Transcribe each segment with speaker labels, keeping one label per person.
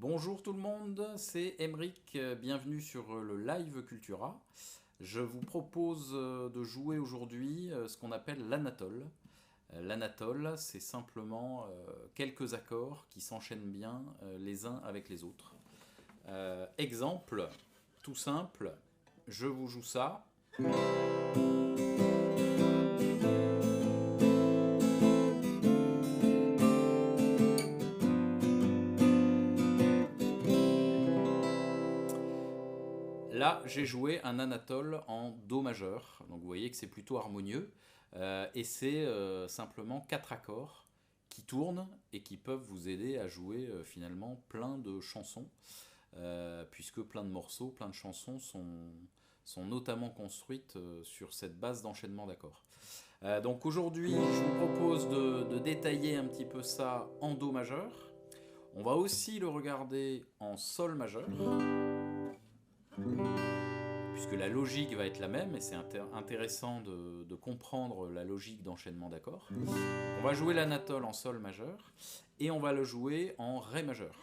Speaker 1: Bonjour tout le monde, c'est Emeric, bienvenue sur le Live Cultura. Je vous propose de jouer aujourd'hui ce qu'on appelle l'anatole. L'anatole, c'est simplement quelques accords qui s'enchaînent bien les uns avec les autres. Exemple, tout simple, je vous joue ça. Là, j'ai joué un anatole en Do majeur, donc vous voyez que c'est plutôt harmonieux, et c'est simplement 4 accords qui tournent et qui peuvent vous aider à jouer finalement plein de chansons, puisque plein de morceaux, plein de chansons sont notamment construites sur cette base d'enchaînement d'accords. Donc aujourd'hui, je vous propose de détailler un petit peu ça en Do majeur. On va aussi le regarder en Sol majeur, puisque la logique va être la même, et c'est intéressant de comprendre la logique d'enchaînement d'accords. On va jouer l'anatole en Sol majeur, et on va le jouer en Ré majeur.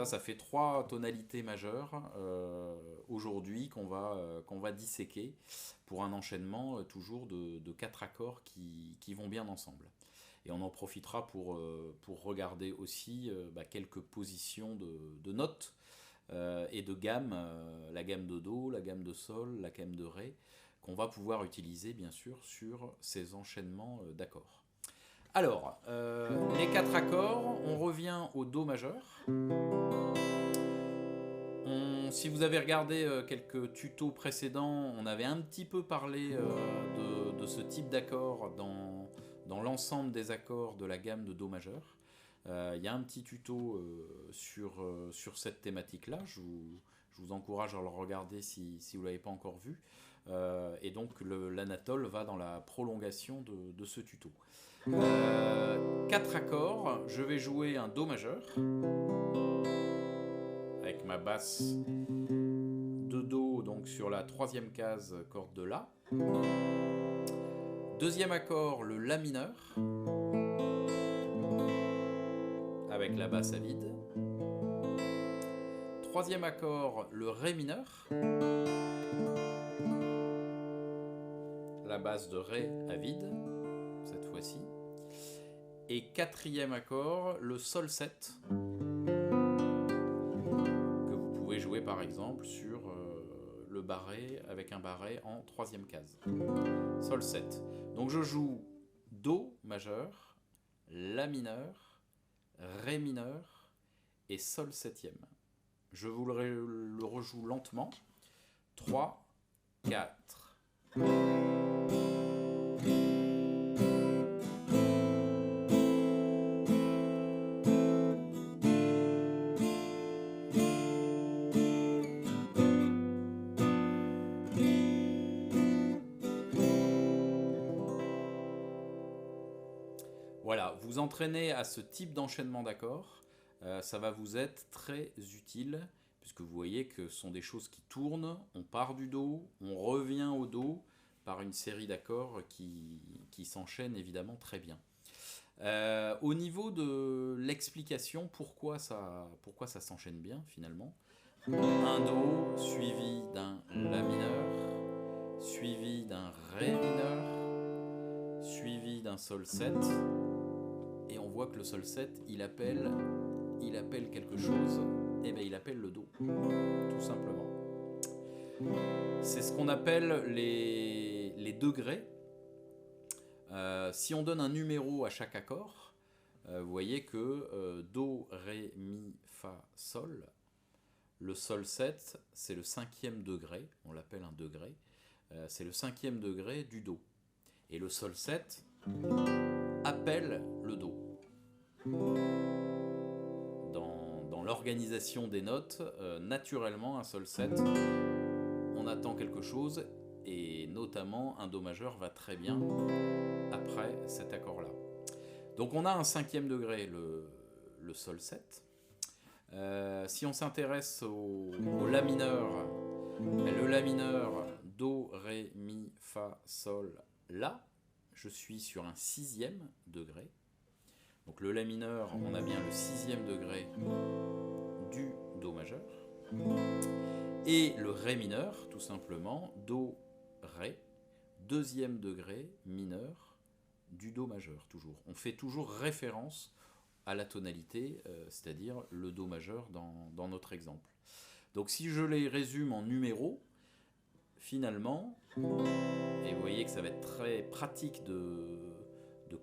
Speaker 1: Ça fait 3 tonalités majeures aujourd'hui qu'on va disséquer pour un enchaînement toujours de 4 accords qui vont bien ensemble. Et on en profitera pour regarder aussi quelques positions de notes et de gamme, la gamme de Do, la gamme de Sol, la gamme de Ré, qu'on va pouvoir utiliser bien sûr sur ces enchaînements d'accords. Alors, les 4 accords, on revient au Do majeur. Si vous avez regardé quelques tutos précédents, on avait un petit peu parlé de ce type d'accord dans l'ensemble des accords de la gamme de Do majeur. Il y a un petit tuto sur cette thématique-là. Je vous encourage à le regarder si vous ne l'avez pas encore vu. Et donc l'anatole va dans la prolongation de ce tuto. 4 accords, je vais jouer un Do majeur avec ma basse de Do donc sur la 3e case corde de La. Deuxième accord, le La mineur avec la basse à vide. Troisième accord, le Ré mineur, la basse de Ré à vide cette fois-ci. Et quatrième accord, le Sol 7, que vous pouvez jouer par exemple sur le barré avec un barré en 3e case. Sol 7. Donc je joue Do majeur, La mineur, Ré mineur et Sol 7e. Je vous le rejoue lentement. 3, 4. Voilà, vous entraînez à ce type d'enchaînement d'accords, ça va vous être très utile, puisque vous voyez que ce sont des choses qui tournent, on part du Do, on revient au Do, par une série d'accords qui s'enchaînent évidemment très bien. Au niveau de l'explication, pourquoi ça s'enchaîne bien finalement, un Do suivi d'un La mineur, suivi d'un Ré mineur, suivi d'un Sol 7, et on voit que le Sol 7, il appelle quelque chose, et bien il appelle le Do, tout simplement. C'est ce qu'on appelle les degrés. Si on donne un numéro à chaque accord, vous voyez que Do, Ré, Mi, Fa, Sol, le Sol 7, c'est le 5e degré, on l'appelle un degré, c'est le 5e degré du Do. Et le Sol 7 appelle le Do. Dans l'organisation des notes, naturellement, un Sol 7, on attend quelque chose, et notamment un Do majeur va très bien après cet accord-là. Donc on a un 5e degré, le Sol 7. Si on s'intéresse au La mineur, le La mineur, Do, Ré, Mi, Fa, Sol, La, je suis sur un 6e degré. Donc le La mineur, on a bien le 6e degré du Do majeur. Et le Ré mineur, tout simplement, Do, Ré, 2e degré mineur du Do majeur, toujours. On fait toujours référence à la tonalité, c'est-à-dire le Do majeur dans notre exemple. Donc si je les résume en numéros, finalement, et vous voyez que ça va être très pratique de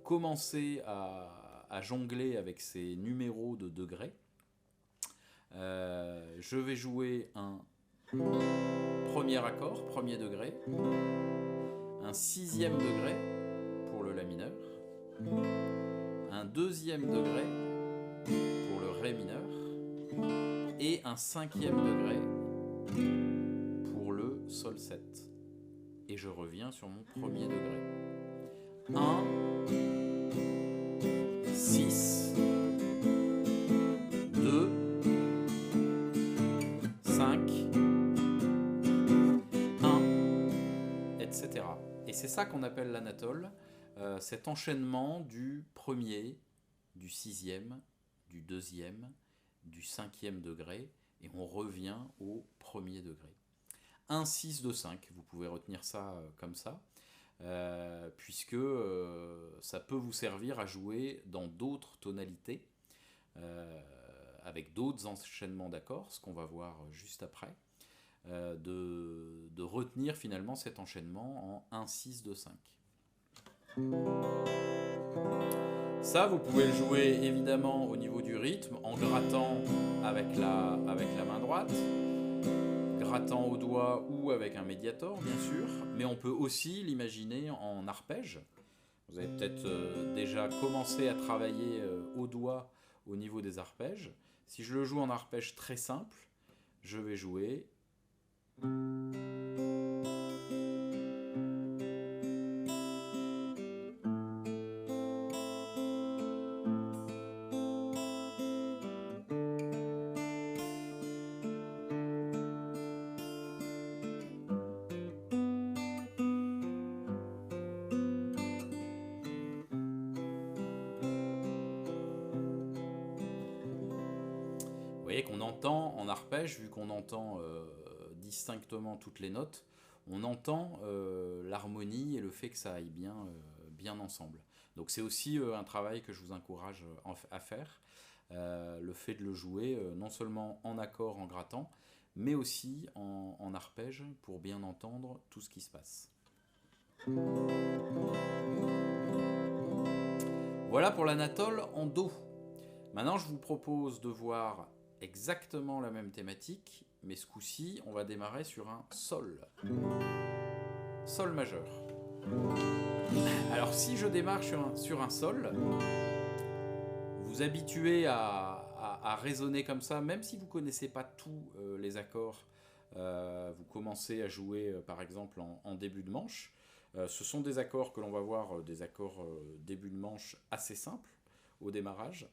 Speaker 1: commencer à jongler avec ces numéros de degrés, je vais jouer un premier accord, premier degré, un 6e degré pour le La mineur, un 2e degré pour le Ré mineur et un 5e degré pour le Sol 7. Et je reviens sur mon premier degré. 1, 6, 2, 5, 1, etc. Et c'est ça qu'on appelle l'anatole, cet enchaînement du premier, du 6e, du 2e, du 5e degré, et on revient au premier degré. 1, 6, 2, 5, vous pouvez retenir ça comme ça, puisque ça peut vous servir à jouer dans d'autres tonalités, avec d'autres enchaînements d'accords, ce qu'on va voir juste après, de retenir finalement cet enchaînement en 1, 6, 2, 5. Ça, vous pouvez le jouer évidemment au niveau du rythme, en grattant avec la main droite, grattant au doigt ou avec un médiator, bien sûr, mais on peut aussi l'imaginer en arpège. Vous avez peut-être déjà commencé à travailler au doigt au niveau des arpèges. Si je le joue en arpège très simple, je vais jouer... Vous voyez qu'on entend en arpège, vu qu'on entend distinctement toutes les notes, on entend l'harmonie et le fait que ça aille bien ensemble. Donc c'est aussi un travail que je vous encourage à faire, le fait de le jouer non seulement en accord, en grattant, mais aussi en arpège pour bien entendre tout ce qui se passe. Voilà pour l'anatole en Do. Maintenant je vous propose de voir exactement la même thématique, mais ce coup-ci, on va démarrer sur un Sol. Sol majeur. Alors si je démarre sur un Sol, vous habituez à raisonner comme ça, même si vous ne connaissez pas tous les accords, vous commencez à jouer par exemple en début de manche. Ce sont des accords que l'on va voir, des accords début de manche assez simples au démarrage.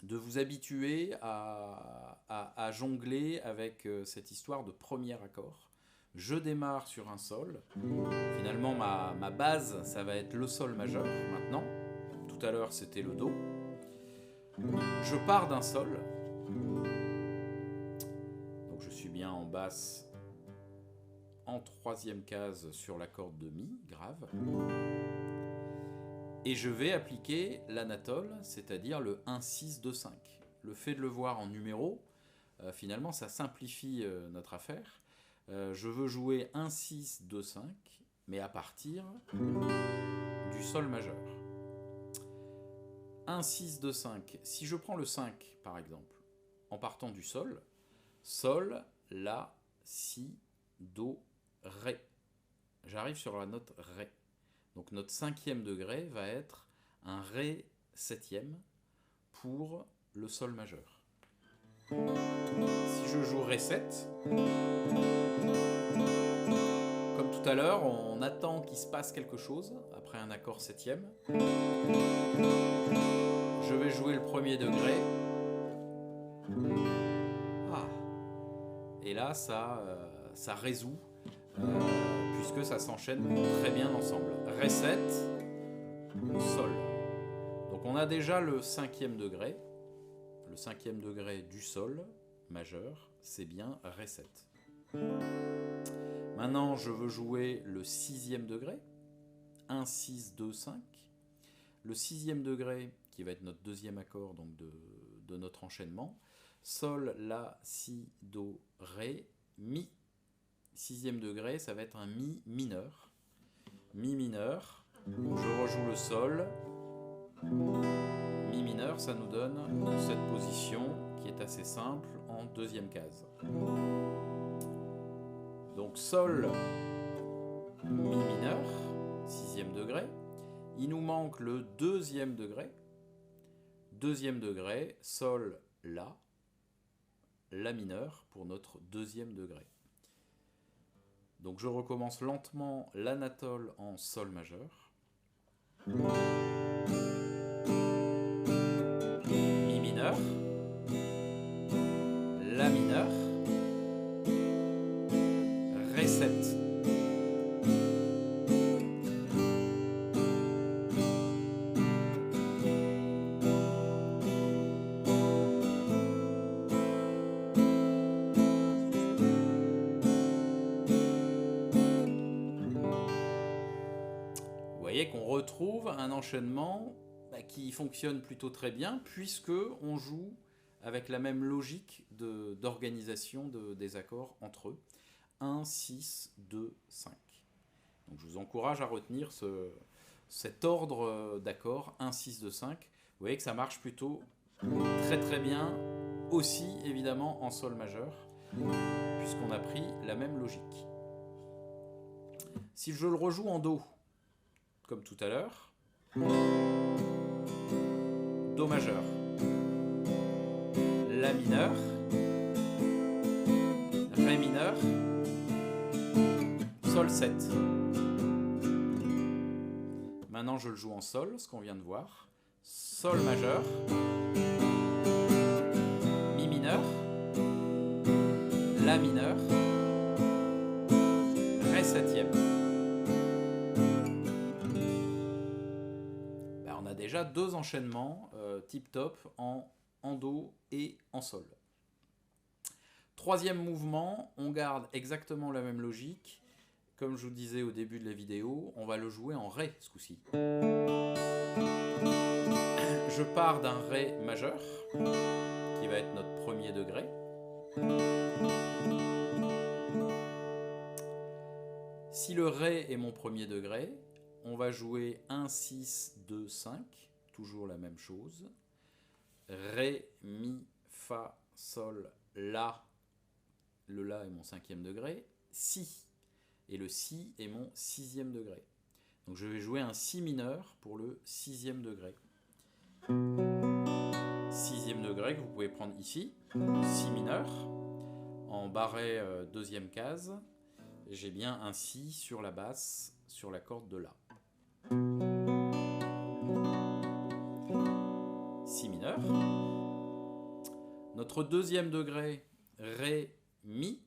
Speaker 1: De vous habituer à jongler avec cette histoire de premier accord. Je démarre sur un Sol. Finalement, ma base, ça va être le Sol majeur maintenant. Tout à l'heure, c'était le Do. Je pars d'un Sol. Donc je suis bien en basse, en 3e case sur la corde de Mi, grave. Et je vais appliquer l'anatole, c'est-à-dire le 1, 6, 2, 5. Le fait de le voir en numéros, finalement, ça simplifie notre affaire. Je veux jouer 1, 6, 2, 5, mais à partir du Sol majeur. 1, 6, 2, 5. Si je prends le 5, par exemple, en partant du Sol, Sol, La, Si, Do, Ré. J'arrive sur la note Ré. Donc notre 5e degré va être un Ré 7e pour le Sol majeur. Si je joue Ré 7, comme tout à l'heure, on attend qu'il se passe quelque chose après un accord 7e. Je vais jouer le premier degré. Ah. Et là, ça résout. Puisque ça s'enchaîne très bien ensemble. Ré 7, Sol. Donc on a déjà le 5e degré. Le 5e degré du sol majeur, c'est bien Ré7. Maintenant, je veux jouer le 6e degré. 1, 6, 2, 5. Le 6e degré, qui va être notre deuxième accord donc de notre enchaînement. Sol, La, Si, Do, Ré, Mi. 6e degré, ça va être un Mi mineur. Mi mineur. Je rejoue le Sol. Mi mineur, ça nous donne cette position qui est assez simple en deuxième case. Donc Sol, Mi mineur, 6e degré. Il nous manque le 2e degré. 2e degré, Sol, La, La mineur pour notre 2e degré. Donc je recommence lentement l'anatole en Sol majeur. Mi mineur, La mineur, Ré7. Vous voyez qu'on retrouve un enchaînement qui fonctionne plutôt très bien puisque on joue avec la même logique d'organisation des accords entre eux. 1, 6, 2, 5. Donc je vous encourage à retenir cet ordre d'accords 1, 6, 2, 5. Vous voyez que ça marche plutôt très très bien aussi évidemment en Sol majeur puisqu'on a pris la même logique. Si je le rejoue en Do, comme tout à l'heure, Do majeur, La mineur, Ré mineur, Sol 7. Maintenant je le joue en Sol, ce qu'on vient de voir. Sol majeur, Mi mineur, La mineur, Ré 7e. On a déjà deux enchaînements tip top en Do et en Sol. Troisième mouvement, on garde exactement la même logique. Comme je vous disais au début de la vidéo, on va le jouer en Ré ce coup-ci. Je pars d'un Ré majeur, qui va être notre premier degré. Si le Ré est mon premier degré, on va jouer 1, 6, 2, 5, toujours la même chose. Ré, Mi, Fa, Sol, La. Le La est mon 5e degré. Si. Et le Si est mon 6e degré. Donc je vais jouer un Si mineur pour le 6e degré. 6e degré que vous pouvez prendre ici. Si mineur. En barré deuxième case. J'ai bien un Si sur la basse, sur la corde de La. Si mineur. Notre deuxième degré, Ré, Mi.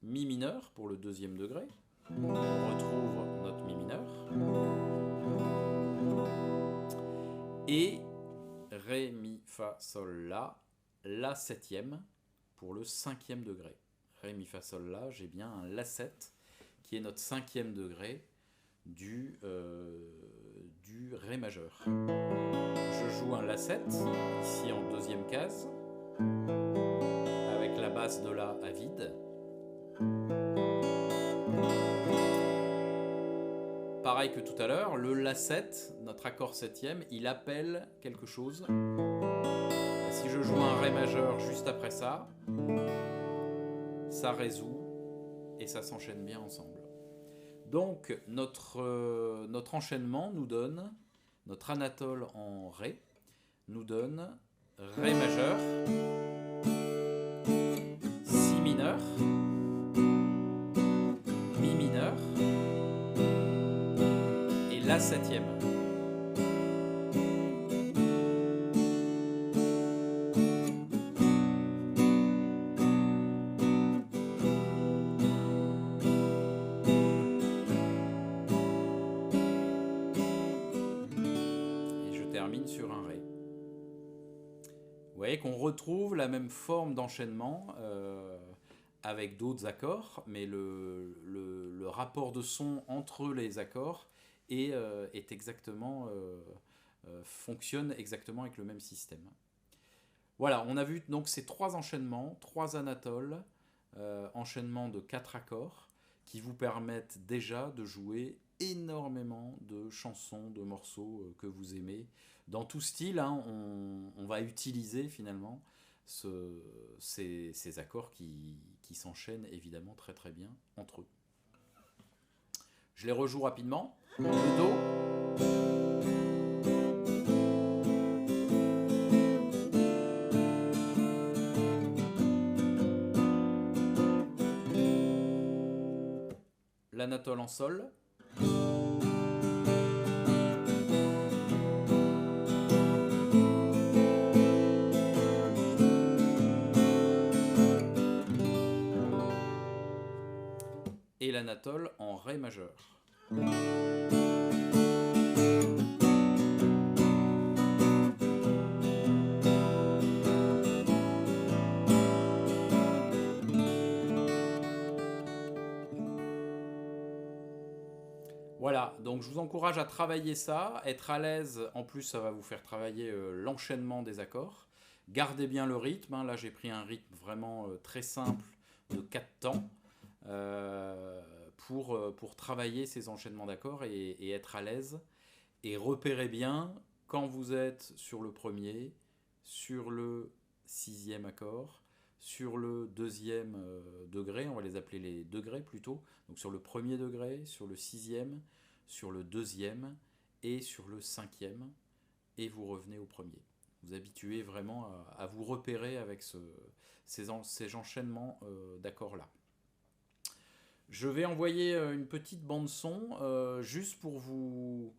Speaker 1: Mi mineur pour le deuxième degré. On retrouve notre Mi mineur. Et Ré, Mi, Fa, Sol, La. La 7e pour le 5e degré. Ré, Mi, Fa, Sol, La. J'ai bien un La 7 qui est notre 5e degré du Ré majeur. Je joue un La 7, ici en deuxième case, avec la basse de La à vide. Pareil que tout à l'heure, le La 7, notre accord 7e, il appelle quelque chose. Si je joue un Ré majeur juste après ça, ça résout et ça s'enchaîne bien ensemble. Donc notre enchaînement nous donne, notre anatole en Ré, nous donne Ré majeur, Si mineur, Mi mineur et La 7e. termine sur un Ré. Vous voyez qu'on retrouve la même forme d'enchaînement avec d'autres accords, mais le rapport de son entre les accords est exactement, fonctionne exactement avec le même système. Voilà, on a vu donc ces trois enchaînements, trois anatoles, enchaînements de 4 accords, qui vous permettent déjà de jouer énormément de chansons, de morceaux que vous aimez. Dans tout style, hein, on va utiliser finalement ces accords qui s'enchaînent évidemment très très bien entre eux. Je les rejoue rapidement. Le Do. L'anatole en sol. Et l'anatole en Ré majeur. Voilà, donc je vous encourage à travailler ça, être à l'aise, en plus ça va vous faire travailler l'enchaînement des accords. Gardez bien le rythme, hein. Là j'ai pris un rythme vraiment très simple de 4 temps pour travailler ces enchaînements d'accords et être à l'aise. Et repérez bien quand vous êtes sur le premier, sur le sixième accord, sur le deuxième degré, on va les appeler les degrés plutôt, donc sur le premier degré, sur le sixième, sur le deuxième et sur le cinquième, et vous revenez au premier. Vous habituez vraiment à vous repérer avec ces enchaînements d'accords-là. Je vais envoyer une petite bande son juste pour vous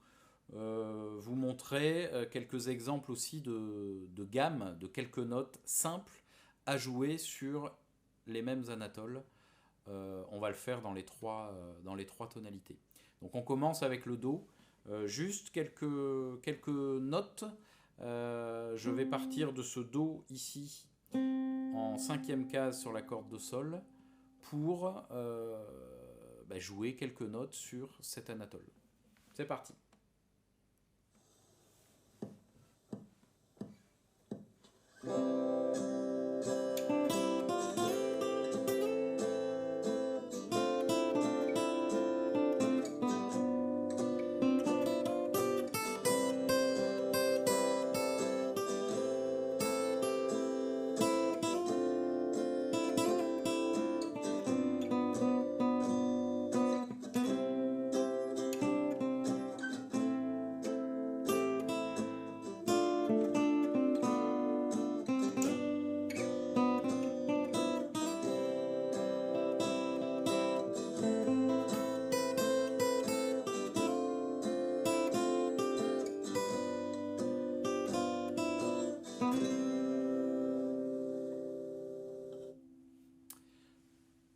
Speaker 1: montrer quelques exemples aussi de gammes, de quelques notes simples à jouer sur les mêmes anatoles. On va le faire dans les trois tonalités. Donc on commence avec le Do. Juste quelques notes. Je vais partir de ce Do ici en cinquième case sur la corde de Sol pour jouer quelques notes sur cet anatole. C'est parti.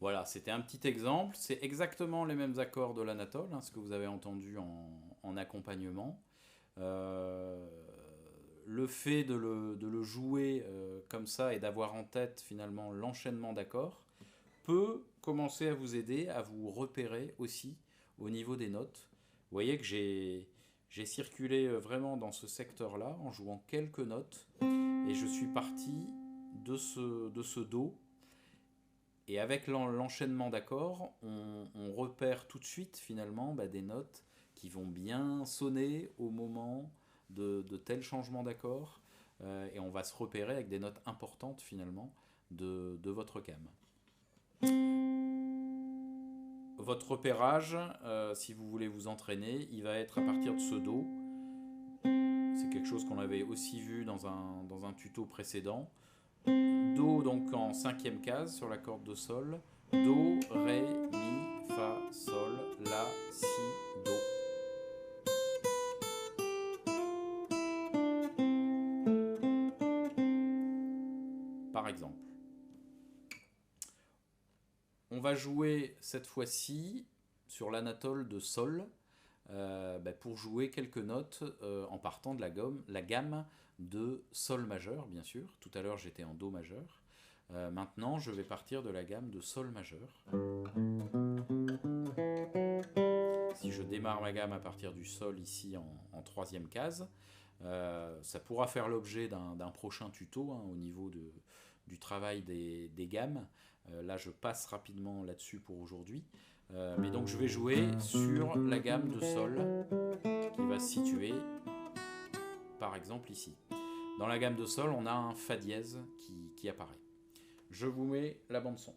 Speaker 1: Voilà, c'était un petit exemple. C'est exactement les mêmes accords de l'anatole, hein, ce que vous avez entendu en accompagnement. Le fait de le jouer comme ça et d'avoir en tête finalement l'enchaînement d'accords peut commencer à vous aider à vous repérer aussi au niveau des notes. Vous voyez que j'ai circulé vraiment dans ce secteur-là en jouant quelques notes et je suis parti de ce Do. Et avec l'enchaînement d'accords, on repère tout de suite finalement des notes qui vont bien sonner au moment de tel changement d'accord. Et on va se repérer avec des notes importantes finalement de votre gamme. Votre repérage, si vous voulez vous entraîner, il va être à partir de ce Do. C'est quelque chose qu'on avait aussi vu dans un tuto précédent. Do donc en cinquième case sur la corde de Sol. Do, Ré, Mi, Fa, Sol, La, Si, Do. Par exemple. On va jouer cette fois-ci sur l'anatole de Sol. pour jouer quelques notes en partant de la gamme de Sol majeur, bien sûr. Tout à l'heure, j'étais en Do majeur. Maintenant, je vais partir de la gamme de Sol majeur. Si je démarre ma gamme à partir du Sol ici en troisième case, ça pourra faire l'objet d'un prochain tuto au niveau du travail des gammes. Là, je passe rapidement là-dessus pour aujourd'hui. Mais donc, je vais jouer sur la gamme de Sol qui va se situer, par exemple, ici. Dans la gamme de Sol, on a un Fa dièse qui apparaît. Je vous mets la bande son.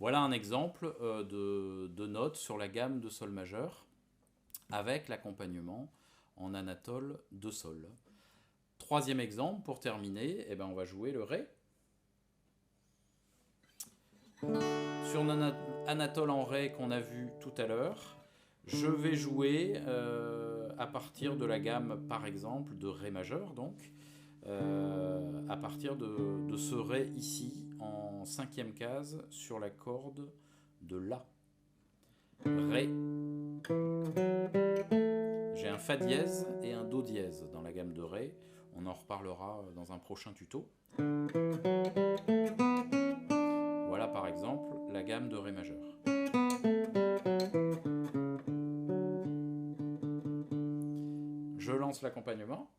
Speaker 1: Voilà un exemple de notes sur la gamme de Sol majeur avec l'accompagnement en Anatole de Sol. Troisième exemple, pour terminer, on va jouer le Ré. Sur Anatole en Ré qu'on a vu tout à l'heure, je vais jouer à partir de la gamme, par exemple, de Ré majeur, donc, à partir de ce Ré ici, en cinquième case, sur la corde de La. Ré. J'ai un Fa dièse et un Do dièse dans la gamme de Ré. On en reparlera dans un prochain tuto. Voilà par exemple la gamme de Ré majeur. Je lance l'accompagnement.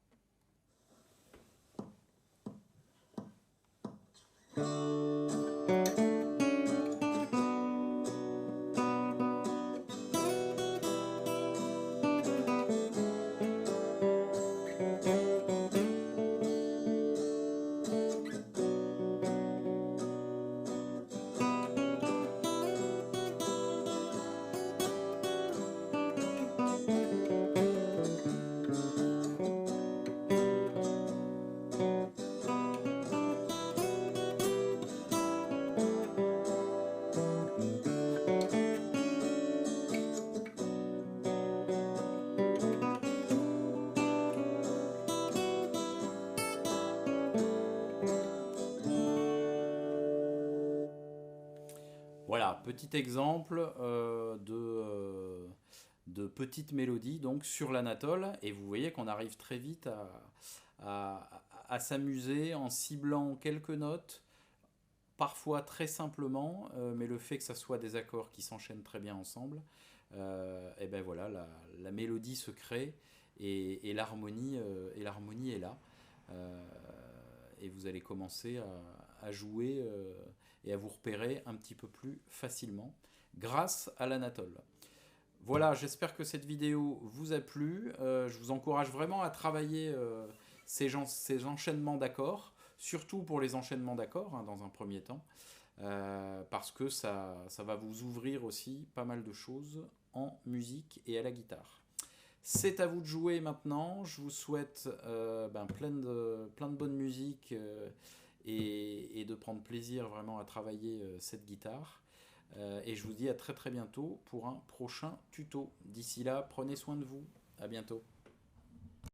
Speaker 1: Voilà, petit exemple de petite mélodie donc sur l'Anatole, et vous voyez qu'on arrive très vite à s'amuser en ciblant quelques notes, parfois très simplement, mais le fait que ça soit des accords qui s'enchaînent très bien ensemble, et ben voilà, la mélodie se crée et l'harmonie est là. Et vous allez commencer à jouer et à vous repérer un petit peu plus facilement grâce à l'Anatole. Voilà, j'espère que cette vidéo vous a plu. Je vous encourage vraiment à travailler ces enchaînements d'accords, surtout pour les enchaînements d'accords dans un premier temps, parce que ça va vous ouvrir aussi pas mal de choses en musique et à la guitare. C'est à vous de jouer maintenant. Je vous souhaite plein de bonne musique et de prendre plaisir vraiment à travailler cette guitare. Et je vous dis à très très bientôt pour un prochain tuto. D'ici là, prenez soin de vous. À bientôt.